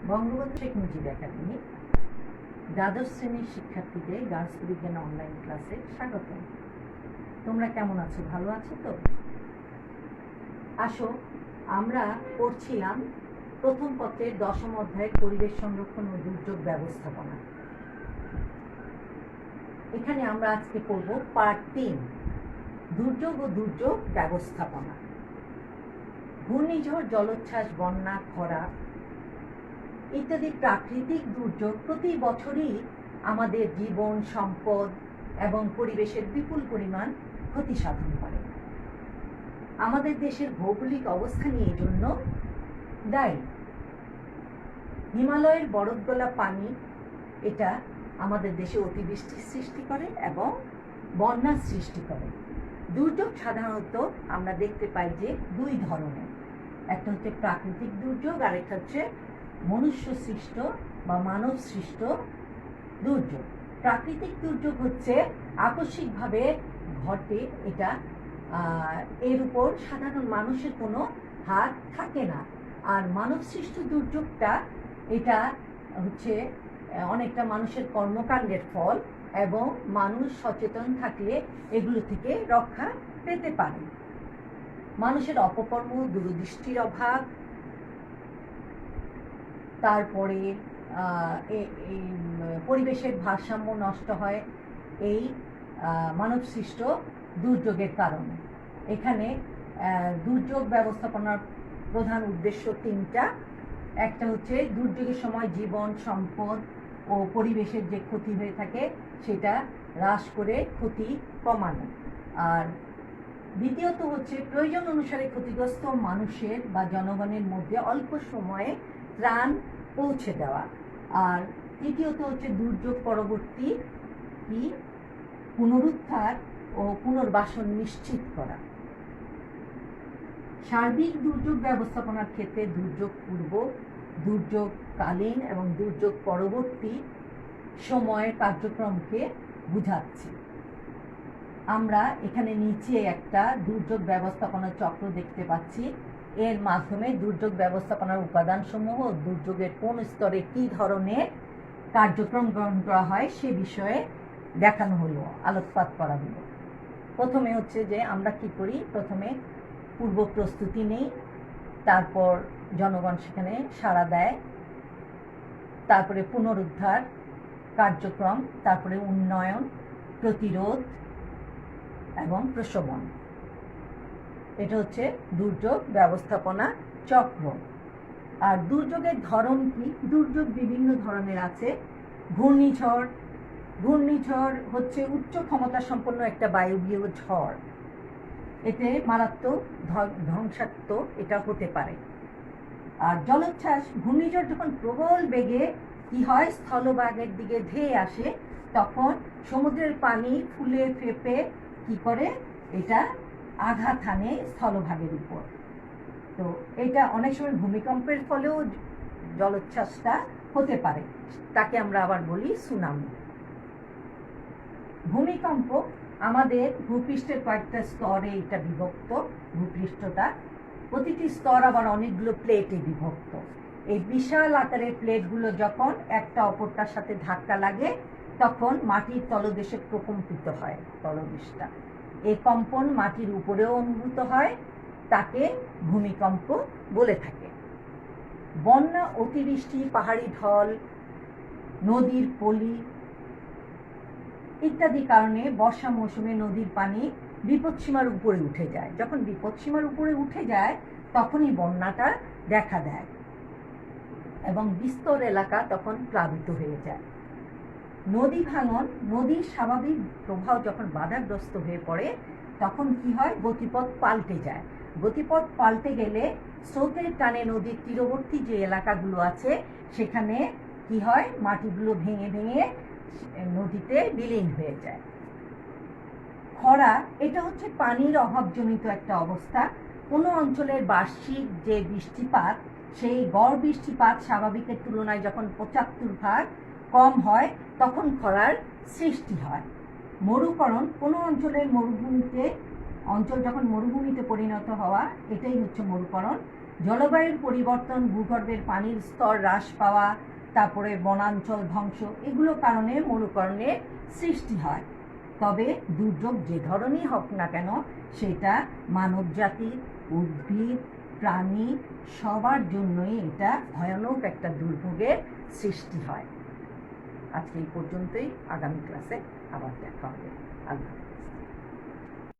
Bangabandhu Sheikh Mujib academy দ্বাদশ শ্রেণীর শিক্ষার্থীদের গার্লস বিজ্ঞান অনলাইন ক্লাসে স্বাগত। তোমরা কেমন আছো? ভালো আছো তো? আসো, আমরা পড়ছিলাম প্রথম পত্রের 10ম অধ্যায়ের পরিবেশ সংরক্ষণ ও দুর্যোগ ব্যবস্থাপনা। এখানে আমরা আজকে পড়ব পার্ট 3, দুর্যোগ ও দুর্যোগ ব্যবস্থাপনা। ঘূর্ণিঝড়, জলোচ্ছ্বাস, বন্যা, খরা ইত্যাদি প্রাকৃতিক দুর্যোগ প্রতি বছরই আমাদের জীবন, সম্পদ এবং পরিবেশের বিপুল পরিমাণ ক্ষতি সাধন করে। আমাদের দেশের ভৌগোলিক অবস্থান এই জন্য দায়ী। হিমালয়ের বরফ গলা পানি এটা আমাদের দেশে অতিবৃষ্টির সৃষ্টি করে এবং বন্যার সৃষ্টি করে। দুর্যোগ সাধারণত আমরা দেখতে পাই যে দুই ধরনের, একটা হচ্ছে প্রাকৃতিক দুর্যোগ আর একটা হচ্ছে মনুষ্য সৃষ্ট বা মানব সৃষ্ট দুর্যোগ। প্রাকৃতিক দুর্যোগ হচ্ছে আকস্মিকভাবে ঘটে, এটা এর উপর সাধারণ মানুষের কোনো হাত থাকে না। আর মানব সৃষ্ট দুর্যোগটা এটা হচ্ছে অনেকটা মানুষের কর্মকাণ্ডের ফল এবং মানুষ সচেতন থাকলে এগুলো থেকে রক্ষা পেতে পারে। মানুষের অপকর্ম, দূরদৃষ্টির অভাব, তারপরে পরিবেশের ভারসাম্য নষ্ট হয় এই মানব সৃষ্ট দুর্যোগের কারণে। এখানে দুর্যোগ ব্যবস্থাপনার প্রধান উদ্দেশ্য 3টা। একটা হচ্ছে দুর্যোগের সময় জীবন, সম্পদ ও পরিবেশের যে ক্ষতি হয়ে থাকে সেটা হ্রাস করে ক্ষতি কমানো। আর দ্বিতীয়ত হচ্ছে প্রয়োজন অনুসারে ক্ষতিগ্রস্ত মানুষের বা জনগণের মধ্যে অল্প সময়ে ত্রাণ পৌঁছে দেওয়া। আর তৃতীয়ত হচ্ছে দুর্যোগ পরবর্তী পুনরুদ্ধার ও পুনর্বাসন নিশ্চিত করা। সার্বিক দুর্যোগ ব্যবস্থাপনার ক্ষেত্রে দুর্যোগ পূর্ব, দুর্যোগকালীন এবং দুর্যোগ পরবর্তী সময়ের কার্যক্রমকে বুঝাচ্ছি। আমরা এখানে নিচে একটা দুর্যোগ ব্যবস্থাপনা চক্র দেখতে পাচ্ছি। এর মাধ্যমে দুর্যোগ ব্যবস্থাপনার উপাদানসমূহ, দুর্যোগের কোন স্তরে কী ধরনের কার্যক্রম গ্রহণ করা হয় সে বিষয়ে দেখানো হলো, আলোকপাত করা হলো। প্রথমে হচ্ছে যে আমরা কি করি, প্রথমে পূর্ব প্রস্তুতি নেই, তারপর জনগণ সেখানে সাড়া দেয়, তারপরে পুনরুদ্ধার কার্যক্রম, তারপরে উন্নয়ন, প্রতিরোধ এবং প্রশমন। এটা হচ্ছে দুর্যোগ ব্যবস্থাপনা চক্র। আর দুর্যোগের ধরন কি? দুর্যোগ বিভিন্ন ধরনের আছে। ঘূর্ণিঝড় হচ্ছে উচ্চ ক্ষমতা সম্পন্ন একটা বায়বীয় ঝড়। এতে মারাত্মক ধ্বংসাত্মক এটা হতে পারে। আর জলোচ্ছ্বাস, ঘূর্ণিঝড় যখন প্রবল বেগে কি হয়, স্থলভাগের দিকে ধেয়ে আসে, তখন সমুদ্রের পানি ফুলে ফেপে কি করে, এটা আঘাত হানে স্থলভাগের উপর। তো এটা অনেক সময় ভূমিকম্পের ফলেও জলোচ্ছ্বাসটা হতে পারে, তাকে আমরা আবার বলি সুনামি। ভূমিকম্প আমাদের ভূপৃষ্ঠের কয়েকটা স্তরে এটা বিভক্ত। ভূপৃষ্ঠটা প্রতিটি স্তর আবার অনেকগুলো প্লেটে বিভক্ত। এই বিশাল আকারের প্লেটগুলো যখন একটা অপরটার সাথে ধাক্কা লাগে তখন মাটির তলদেশে প্রকম্পিত হয়। তলদেশটা, এই কম্পন মাটির উপরেও অনুভূত হয়, তাকে ভূমিকম্প বলে থাকে। বন্যা, অতিবৃষ্টি, পাহাড়ি ঢল, নদীর পলি ইত্যাদি কারণে বর্ষা মৌসুমে নদীর পানি বিপদসীমার উপরে উঠে যায়। যখন বিপদসীমার উপরে উঠে যায় তখনই বন্যাটা দেখা দেয় এবং বিস্তর এলাকা তখন প্লাবিত হয়ে যায়। নদী ভাঙন, নদীর স্বাভাবিক প্রবাহ যখন বাধাগ্রস্ত হয়ে পড়ে তখন কি হয়, গতিপথ পাল্টে যায়। গতিপথ পাল্টে গেলে স্রোতের টানে নদীর তীরবর্তী যে এলাকাগুলো আছে সেখানে কি হয়, মাটিগুলো ভেঙে ভেঙে নদীতে বিলীন হয়ে যায়। খরা, এটা হচ্ছে পানির অভাবজনিত একটা অবস্থা। কোনো অঞ্চলের বার্ষিক যে বৃষ্টিপাত, সেই গড় বৃষ্টিপাত স্বাভাবিকের তুলনায় যখন 75% কম হয় তখন খরার সৃষ্টি হয়। মরুকরণ, কোনো অঞ্চল যখন মরুভূমিতে পরিণত হওয়া, এটাই হচ্ছে মরুকরণ। জলবায়ুর পরিবর্তন, ভূগর্ভের পানির স্তর হ্রাস পাওয়া, তারপরে বনাঞ্চল ধ্বংস, এগুলো কারণে মরুকরণের সৃষ্টি হয়। তবে দুর্যোগ যে ধরনেরই হোক না কেন, সেটা মানবজাতি, উদ্ভিদ, প্রাণী সবার জন্যই এটা ভয়ানক একটা দুর্ভোগের সৃষ্টি হয়। আজকে এই পর্যন্তই, আগামী ক্লাসে আবার দেখা হবে। আল্লাহ।